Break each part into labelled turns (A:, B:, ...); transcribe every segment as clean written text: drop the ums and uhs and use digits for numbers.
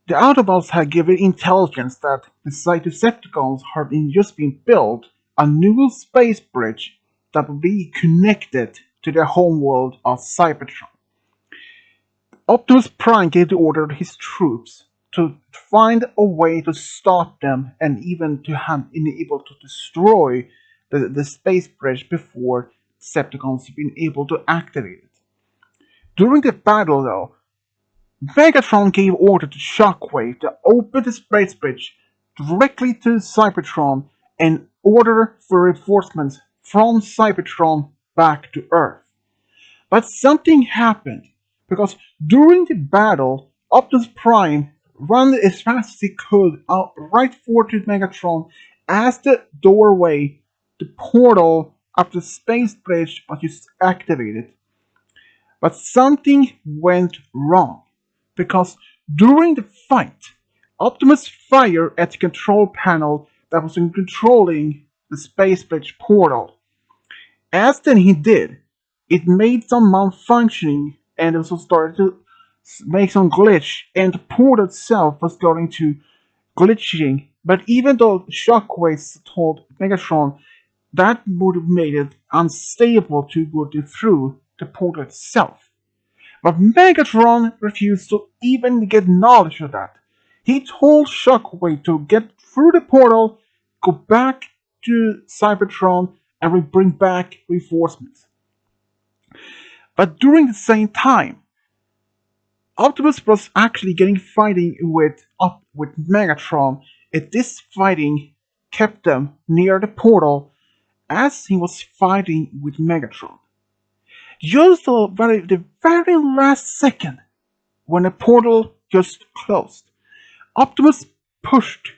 A: The Autobots had given intelligence that the Decepticons had just been built a new space bridge that would be connected to their homeworld of Cybertron. Optimus Prime gave the order to his troops to find a way to stop them and even to be able to destroy the space bridge before Decepticons had been able to activate it. During the battle, though, Megatron gave order to Shockwave to open the space bridge directly to Cybertron and order for reinforcements from Cybertron back to Earth. But something happened because during the battle, Optimus Prime ran as fast as he could out right for to Megatron as the doorway, the portal of the space bridge was just activated. But something went wrong because during the fight, Optimus fired at the control panel that was controlling the space bridge portal. As then he did, it made some malfunctioning and also started to make some glitch, and the portal itself was starting to glitching. But even though Shockwaves told Megatron that would have made it unstable to go through the portal itself. But Megatron refused to even get knowledge of that. He told Shockwave to get through the portal, go back to Cybertron, and bring back reinforcements. But during the same time, Optimus was actually getting fighting with Megatron, and this fighting kept them near the portal as he was fighting with Megatron. Just the very last second, when the portal just closed, Optimus pushed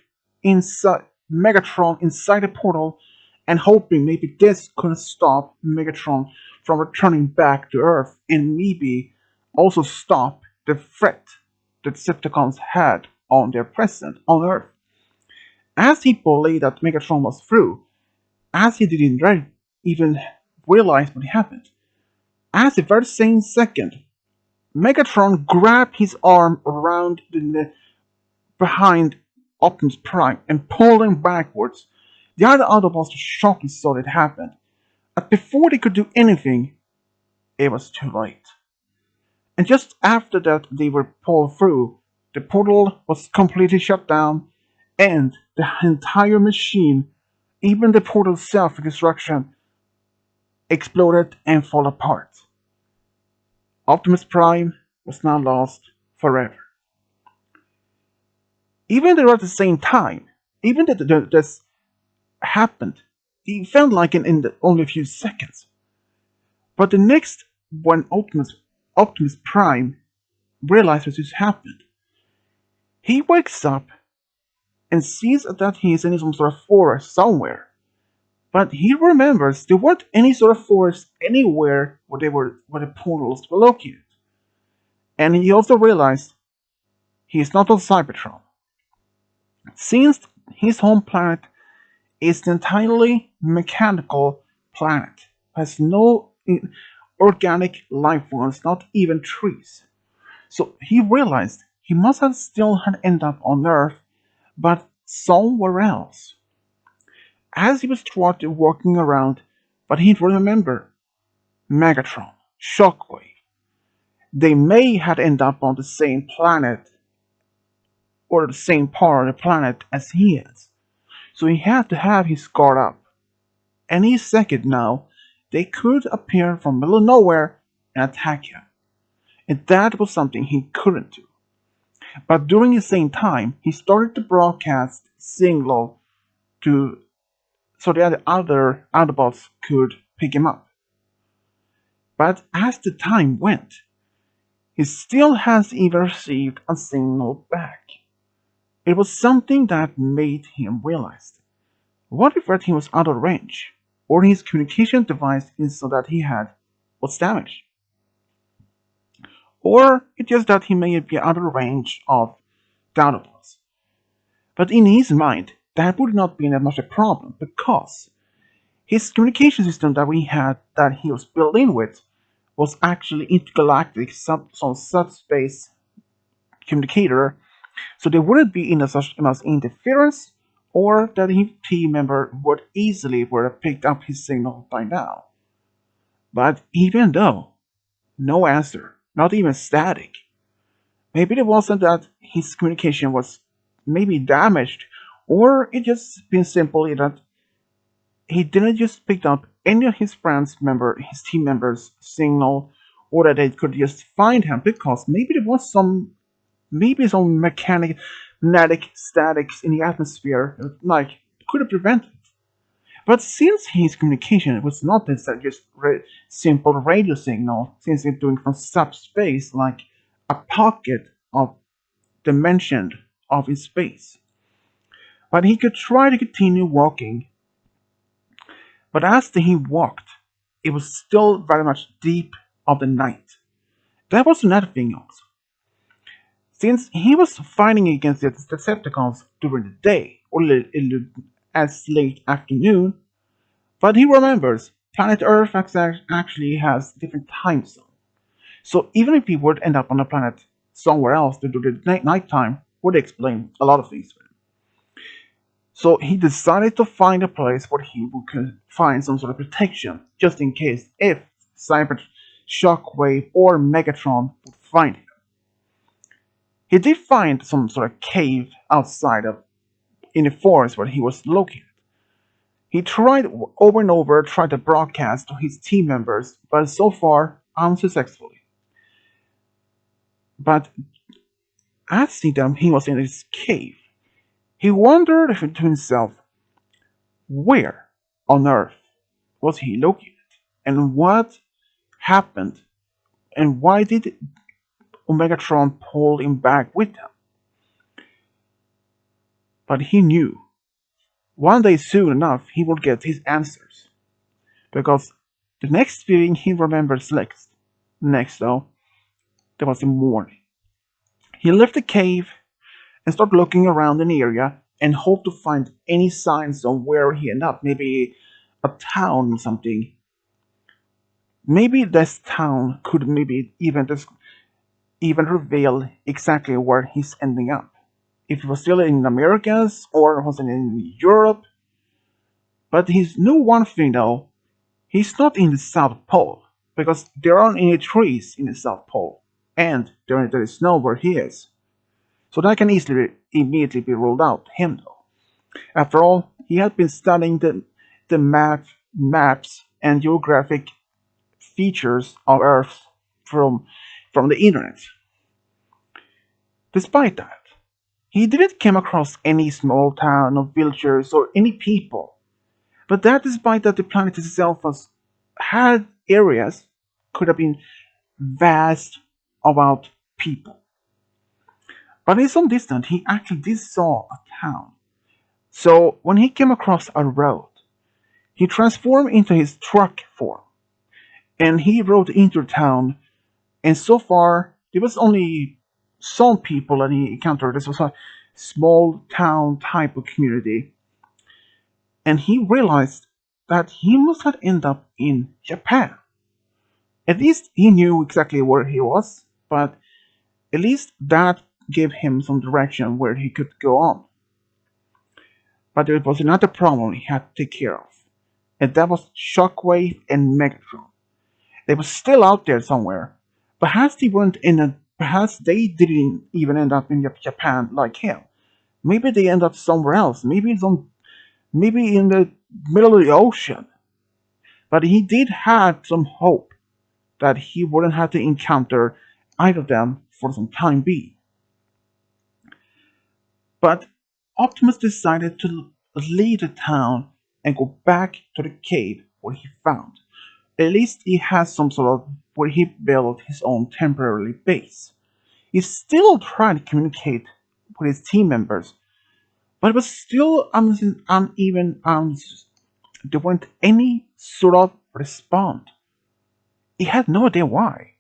A: inside Megatron inside the portal and hoping maybe this could stop Megatron from returning back to Earth and maybe also stop the threat the Decepticons had on their presence on Earth. As he believed that Megatron was through, as he didn't even realize what happened, as the very same second, Megatron grabbed his arm around behind Optimus Prime and pulled him backwards. The other Autobots were shocked and saw it happen. But before they could do anything, it was too late. And just after that they were pulled through, the portal was completely shut down, and the entire machine, even the portal itself, destruction, exploded and fell apart. Optimus Prime was now lost forever. Even though at the same time, even though this happened, it felt like in only a few seconds. But the next, when Optimus Prime realizes what just happened, he wakes up and sees that he is in some sort of forest somewhere. But he remembers there weren't any sort of forest anywhere where the portals were located. And he also realized he is not on Cybertron. Since his home planet is an entirely mechanical planet, has no organic life forms, not even trees. So he realized he must have still had ended up on Earth, but somewhere else. As he was walking around, but he remembered Megatron, Shockwave. They may have ended up on the same planet or the same part of the planet as he is. So he had to have his guard up. Any second now, they could appear from middle of nowhere and attack him. And that was something he couldn't do. But during the same time, he started to broadcast signal to so the other Autobots could pick him up. But as the time went, he still hasn't even received a signal back. It was something that made him realize, what if he was out of range, or his communication device so that he had was damaged? Or it's just that he may be out of range of the Autobots. But in his mind, that would not be that much a problem, because his communication system that he was built in with was actually intergalactic subspace communicator So there wouldn't be in such much interference, or that his team member would easily would have picked up his signal by now. But even though, no answer, not even static. Maybe it wasn't that his communication was maybe damaged, or it just been simply that he didn't just pick up any of his team members' signal, or that they could just find him because maybe there was some magnetic statics in the atmosphere, like could have prevented. But since his communication was not just simple radio signal, since it's doing from subspace, like a pocket of dimension of in space, but he could try to continue walking. But as he walked, it was still very much deep of the night. That was another thing also. Since he was fighting against the Decepticons during the day, or as late afternoon, but he remembers planet Earth actually has different time zone. So even if he would end up on a planet somewhere else to do the nighttime, would explain a lot of things. So he decided to find a place where he could find some sort of protection, just in case if Cyber Shockwave or Megatron would find him. He did find some sort of cave outside of in the forest where he was located. He tried over and over, tried to broadcast to his team members, but so far unsuccessfully. But as he was in his cave, he wondered to himself, where on earth was he located? And what happened? And why did Omegatron pull him back with him? But he knew one day soon enough he would get his answers. Because the next thing he remembers next though, there was the morning. He left the cave and started looking around an area and hoped to find any signs of where he ended up. Maybe a town or something. Maybe this town could maybe even reveal exactly where he's ending up. If it was still in the Americas or was it in Europe. But he knew one thing though, he's not in the South Pole, because there aren't any trees in the South Pole, and there is snow where he is. So that can easily immediately be ruled out, him though. After all, he had been studying the maps and geographic features of Earth from the internet. Despite that, he didn't come across any small town or villagers or any people. But that despite that the planet itself had areas could have been vast about people. But in some distance he actually did saw a town. So when he came across a road, he transformed into his truck form and he rode into town, and so far there was only some people that he encountered. This was a small town type of community, and he realized that he must have ended up in Japan. At least he knew exactly where he was, but at least that gave him some direction where he could go on. But there was another problem he had to take care of, and that was Shockwave and Megatron. They were still out there somewhere. Perhaps they didn't even end up in Japan like him. Maybe they end up somewhere else. Maybe in the middle of the ocean. But he did have some hope that he wouldn't have to encounter either of them for some time being. But Optimus decided to leave the town and go back to the cave where he found. At least he has some sort of where he built his own temporary base. He still tried to communicate with his team members, but it was still uneven. There weren't any sort of response. He had no idea why.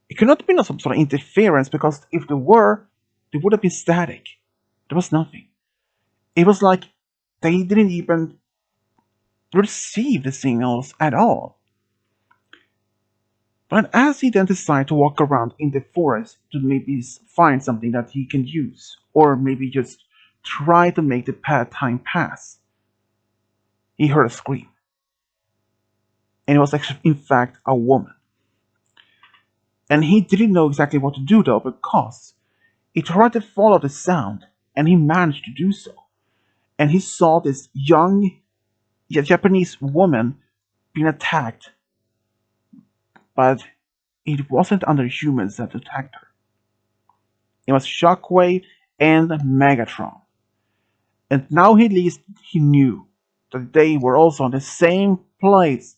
A: It could not have been some sort of interference, because if there were, there would have been static. There was nothing. It was like they didn't even receive the signals at all. But as he then decided to walk around in the forest to maybe find something that he can use, or maybe just try to make the time pass, he heard a scream. And it was actually, in fact, a woman. And he didn't know exactly what to do though, because he tried to follow the sound, and he managed to do so. And he saw this young Japanese woman being attacked, but it wasn't other humans that attacked her. It was Shockwave and Megatron. And now at least he knew that they were also in the same place.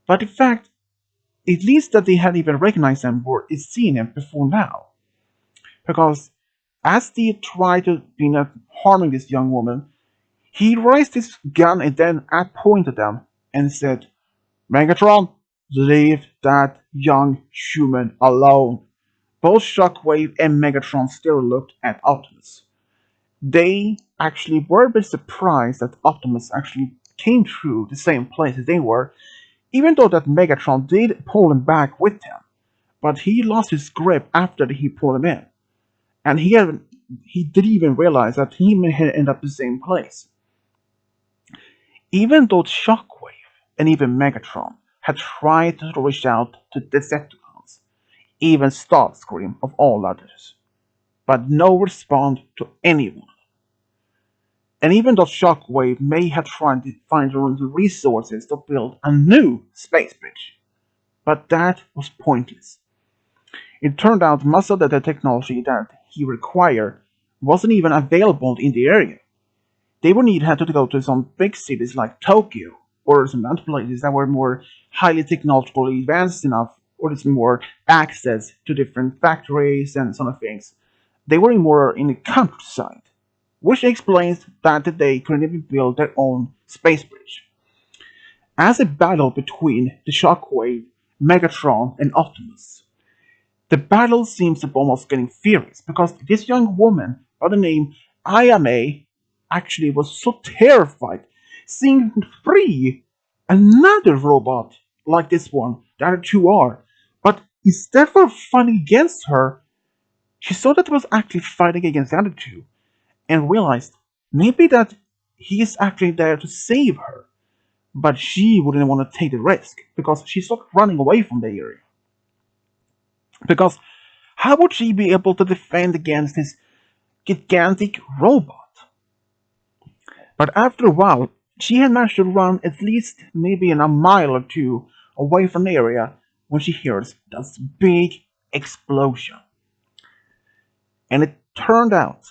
A: But in fact, at least that they had even recognized them or seen him before now. Because as they tried to be harming this young woman, he raised his gun and then pointed them and said, Megatron, leave that young human alone. Both Shockwave and Megatron still looked at Optimus. They actually were a bit surprised that Optimus actually came through the same place as they were, even though that Megatron did pull him back with him. But he lost his grip after he pulled him in. And he didn't even realize that he may end up in the same place. Even though Shockwave and even Megatron had tried to reach out to Decepticons, even Starscream of all others, but no response to anyone. And even though Shockwave may have tried to find the resources to build a new space bridge, but that was pointless. It turned out most of the technology that he required wasn't even available in the area. They would have to go to some big cities like Tokyo or some other places that were more highly technologically advanced enough, or just more access to different factories and sort of things. They were more in the countryside, which explains that they couldn't even build their own space bridge. As a battle between the Shockwave, Megatron, and Optimus, the battle seems to be almost getting furious because this young woman by the name Ayame actually was so terrified seeing another robot like this one, the other two are. But instead of fighting against her, she saw that it was actually fighting against the other two and realized maybe that he is actually there to save her. But she wouldn't want to take the risk because she started running away from the area. Because how would she be able to defend against this gigantic robot? But after a while, she had managed to run at least maybe a mile or two away from the area when she hears this big explosion. And it turned out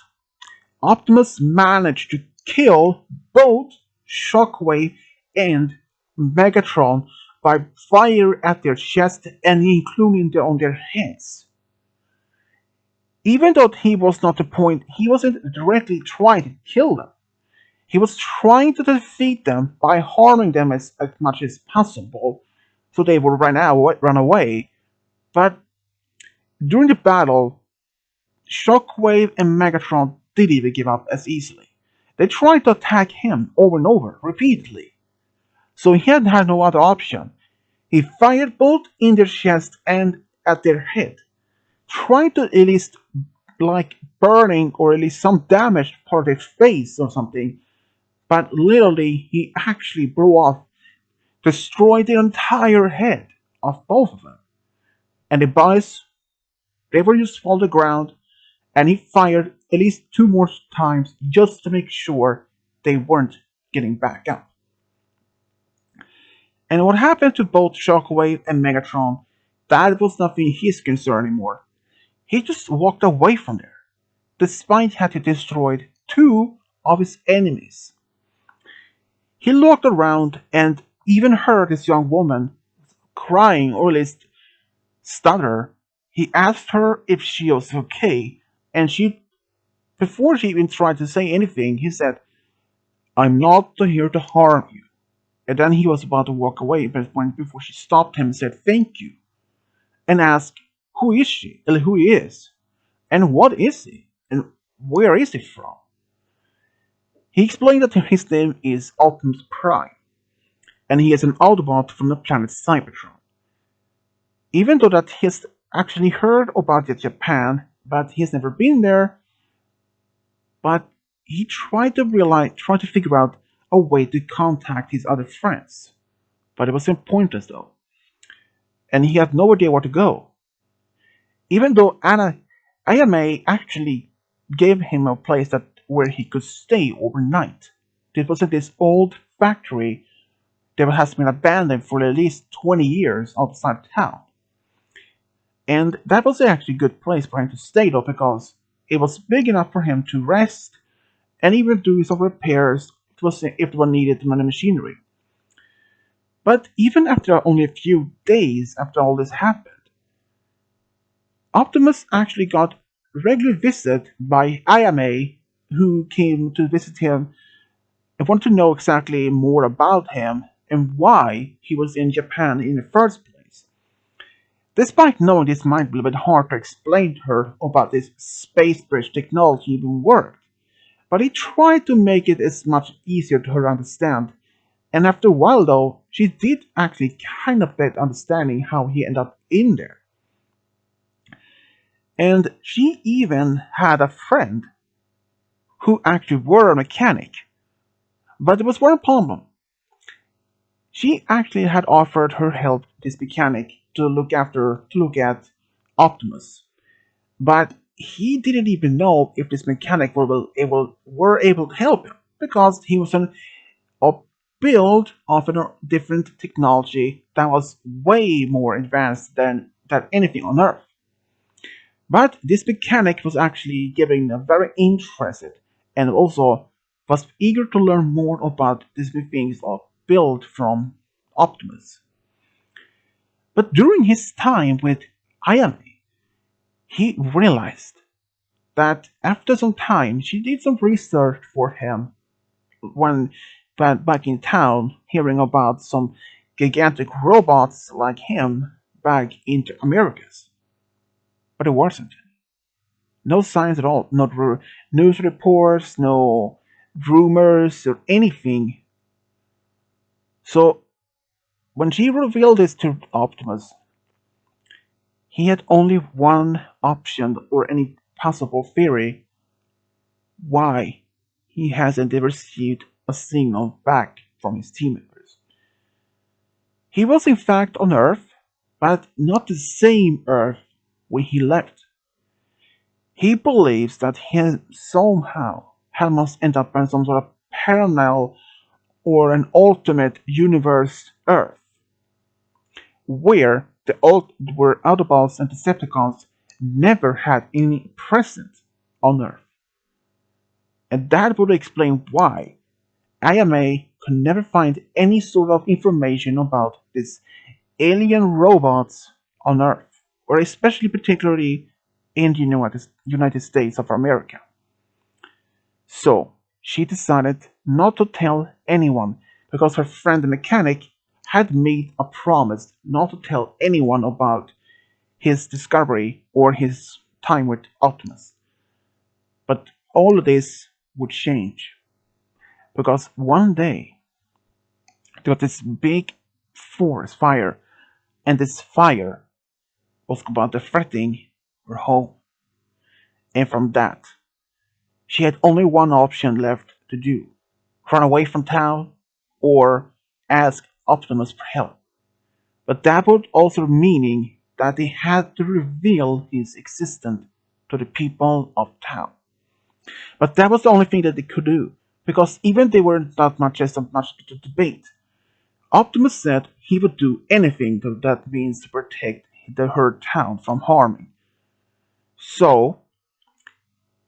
A: Optimus managed to kill both Shockwave and Megatron by fire at their chest and including on their heads. Even though he was not the point, he wasn't directly trying to kill them. He was trying to defeat them by harming them as much as possible, so they would run away. But during the battle, Shockwave and Megatron didn't even give up as easily. They tried to attack him over and over, repeatedly. So he had no other option. He fired both in their chest and at their head, trying to at least like burning or at least some damage part of their face or something. But literally, he actually blew off, destroyed the entire head of both of them. And the boys, they were just fall to the ground, and he fired at least two more times just to make sure they weren't getting back up. And what happened to both Shockwave and Megatron, that was nothing his concern anymore. He just walked away from there, despite having destroyed two of his enemies. He looked around and even heard this young woman crying or at least stutter. He asked her if she was okay, and before she even tried to say anything, he said, I'm not here to harm you. And then he was about to walk away, but before she stopped him and said, thank you, and asked, who is she, or who he is, and what is he, and where is he from? He explained that his name is Optimus Prime, and he is an Autobot from the planet Cybertron. even though that he's actually heard about Japan, but he's never been there. But he tried to figure out a way to contact his other friends. But it was pointless though, and he had no idea where to go. Even though Ayame actually gave him a place where he could stay overnight. This was at this old factory that has been abandoned for at least 20 years outside town. And that was actually a good place for him to stay though, because it was big enough for him to rest and even do some repairs if it was needed on the machinery. But even after only a few days after all this happened, Optimus actually got regular visit by Ayame, who came to visit him and wanted to know exactly more about him and why he was in Japan in the first place. Despite knowing this might be a bit hard to explain to her about this space bridge technology even worked, but he tried to make it as much easier to her understand. And after a while though, she did actually kind of get understanding how he ended up in there. And she even had a friend who actually were a mechanic. But there was one problem. She actually had offered her help this mechanic to look at Optimus. But he didn't even know if this mechanic were able to help him because he was a build of a different technology that was way more advanced than anything on Earth. But this mechanic was actually getting very interested and also was eager to learn more about these new things built from Optimus. But during his time with Ayame, he realized that after some time she did some research for him when back in town, hearing about some gigantic robots like him back in the Americas. But it wasn't. No signs at all. No news reports, no rumors or anything. So when she revealed this to Optimus, he had only one option or any possible theory why he hasn't received a signal back from his team members. He was in fact on Earth, but not the same Earth when he left. He believes that he somehow must end up on some sort of parallel or an ultimate universe Earth, where where Autobots and Decepticons never had any presence on Earth. And that would explain why Ayame could never find any sort of information about these alien robots on Earth, or especially particularly in the United States of America. So she decided not to tell anyone because her friend the mechanic had made a promise not to tell anyone about his discovery or his time with Optimus. But all of this would change because one day there was this big forest fire, and this fire was about to threaten her home. And from that, she had only one option left to do: run away from town or ask Optimus for help. But that would also meaning that they had to reveal his existence to the people of town. But that was the only thing that they could do, because even they were not much as much to debate. Optimus said he would do anything that means to protect her town from harming. So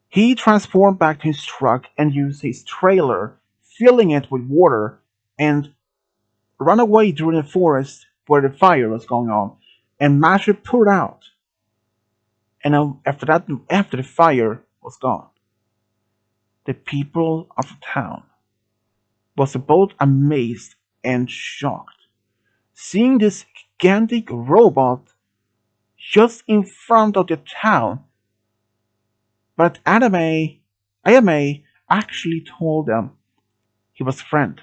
A: he transformed back to his truck and used his trailer, filling it with water, and ran away through the forest where the fire was going on, and managed to put out. And after the fire was gone, the people of the town was both amazed and shocked, seeing this gigantic robot just in front of the town. But Ayame actually told them he was a friend.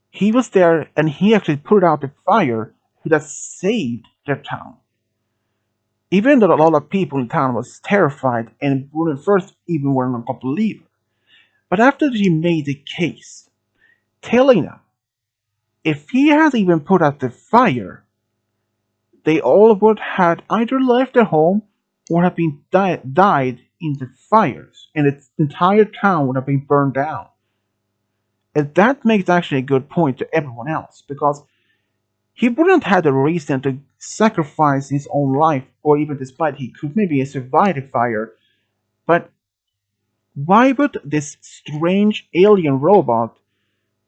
A: He was there and he actually put out the fire that saved their town. Even though a lot of people in town was terrified and wouldn't first even were not gonna believe her. But after she made the case, telling them if he had even put out the fire, they all would had either left their home or have been died in the fires, and its entire town would have been burned down. And that makes actually a good point to everyone else, because he wouldn't have the reason to sacrifice his own life, or even despite he could maybe survive the fire, but why would this strange alien robot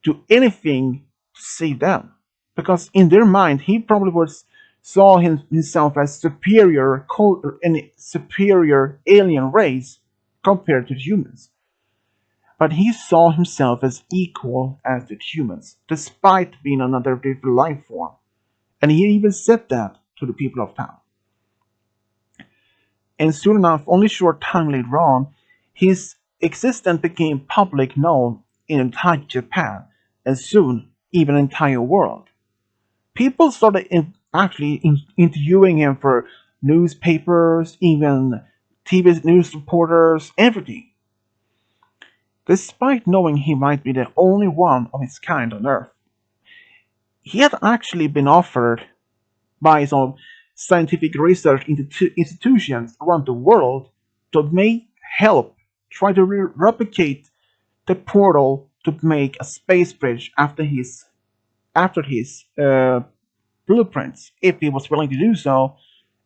A: do anything to save them? Because in their mind, he probably was saw himself as superior and superior alien race compared to humans. But he saw himself as equal as the humans, despite being another different life form. And he even said that to the people of town. And soon enough, only a short time later on, his existence became public known in entire Japan, and soon even the entire world. People started interviewing him for newspapers, even TV news reporters, everything. Despite knowing he might be the only one of his kind on Earth, he had actually been offered by some scientific research institutions around the world to make help try to replicate the portal to make a space bridge after his blueprints, if he was willing to do so,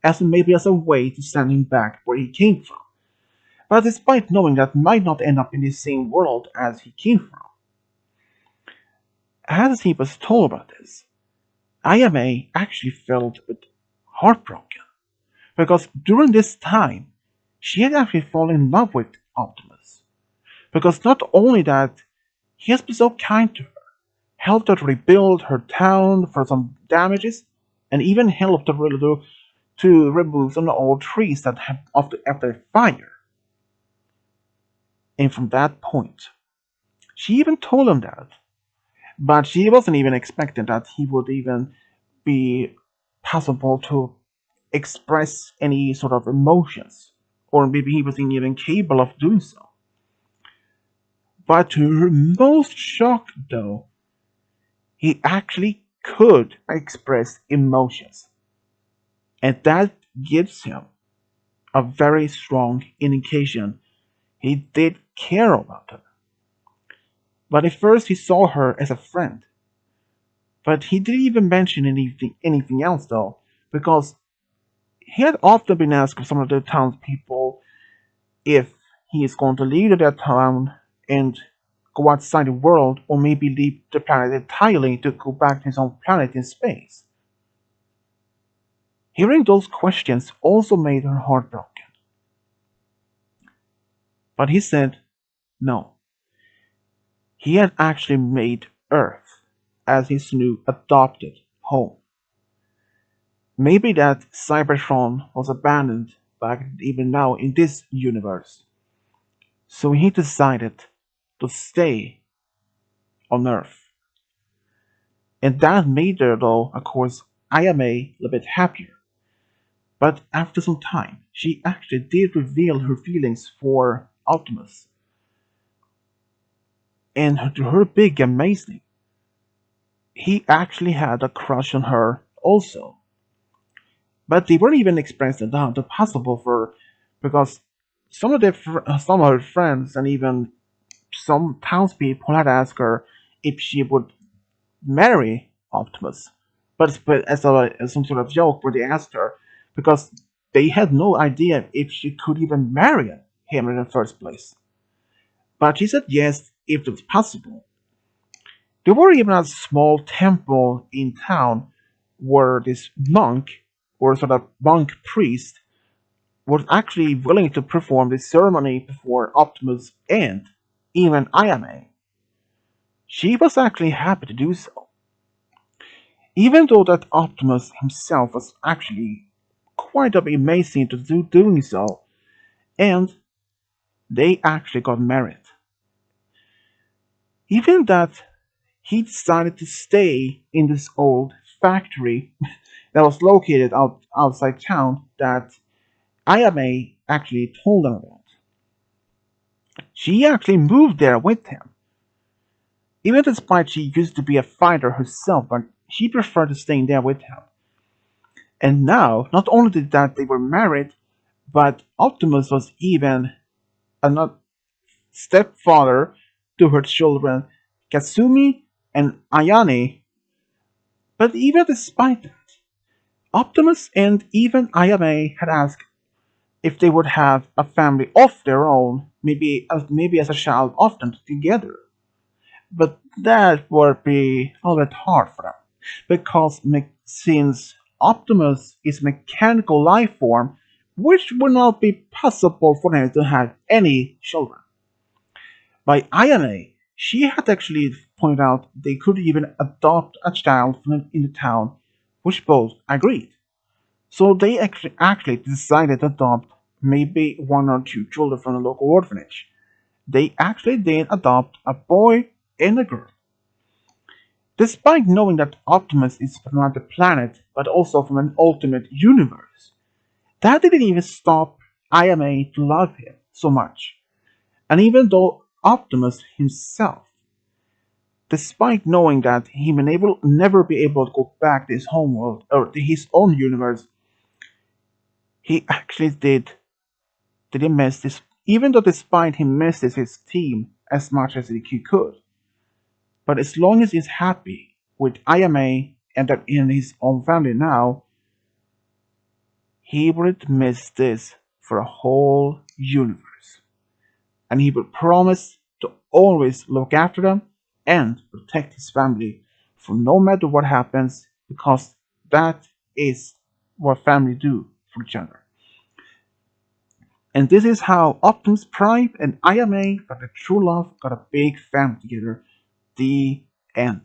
A: as maybe as a way to send him back where he came from. But despite knowing that might not end up in the same world as he came from, as he was told about this, Ayame actually felt a bit heartbroken, because during this time she had actually fallen in love with Optimus. Because not only that, he has been so kind to her, helped her to rebuild her town for some damages, and even helped her to remove some old trees that had after fire. And from that point, she even told him that. But she wasn't even expecting that he would even be possible to express any sort of emotions, or maybe he wasn't even capable of doing so. But to her most shock, though, he actually could express emotions, and that gives him a very strong indication he did care about her. But at first he saw her as a friend. But he didn't even mention anything else though, because he had often been asked of some of the townspeople if he is going to leave their town and go outside the world, or maybe leave the planet entirely to go back to his own planet in space. Hearing those questions also made her heartbroken. But he said no. He had actually made Earth as his new adopted home. Maybe that Cybertron was abandoned back even now in this universe. So he decided to stay on Earth. And that made her, though, of course, Ayame a little bit happier. But after some time, she actually did reveal her feelings for Optimus. And to her big amazement, he actually had a crush on her also. But they weren't even expressing down to possible for, because some of her friends and even some townspeople had asked her if she would marry Optimus, but as some sort of joke where they asked her, because they had no idea if she could even marry him in the first place. But she said yes if it was possible. There were even a small temple in town where this monk, or sort of monk priest, was actually willing to perform this ceremony before Optimus and even Ayame. She was actually happy to do so, even though that Optimus himself was actually quite a bit amazing to do doing so, and they actually got married. Even that he decided to stay in this old factory that was located outside town that Ayame actually told them about. She actually moved there with him. Even despite she used to be a fighter herself, but she preferred to stay there with him. And now, not only did that they were married, but Optimus was even a stepfather to her children, Katsumi and Ayane. But even despite that, Optimus and even Ayame had asked if they would have a family of their own, maybe as a child, often together. But that would be a little bit hard for them, because since Optimus is a mechanical life form, which would not be possible for them to have any children. By Ayane, she had actually pointed out they could even adopt a child from in the town, which both agreed. So they actually decided to adopt maybe one or two children from the local orphanage. They actually did adopt a boy and a girl. Despite knowing that Optimus is from another planet, but also from an alternate universe, that didn't even stop Ayame to love him so much. And even though Optimus himself, despite knowing that he may never be able to go back to his homeworld or to his own universe, he actually did he miss this, even though despite he misses his team as much as he could. But as long as he's happy with Ayame and that in his own family now, he would miss this for a whole universe. And he would promise to always look after them and protect his family from no matter what happens, because that is what family do for each other. And this is how Optimus Prime and Ayame, for the true love, got a big family together. The end.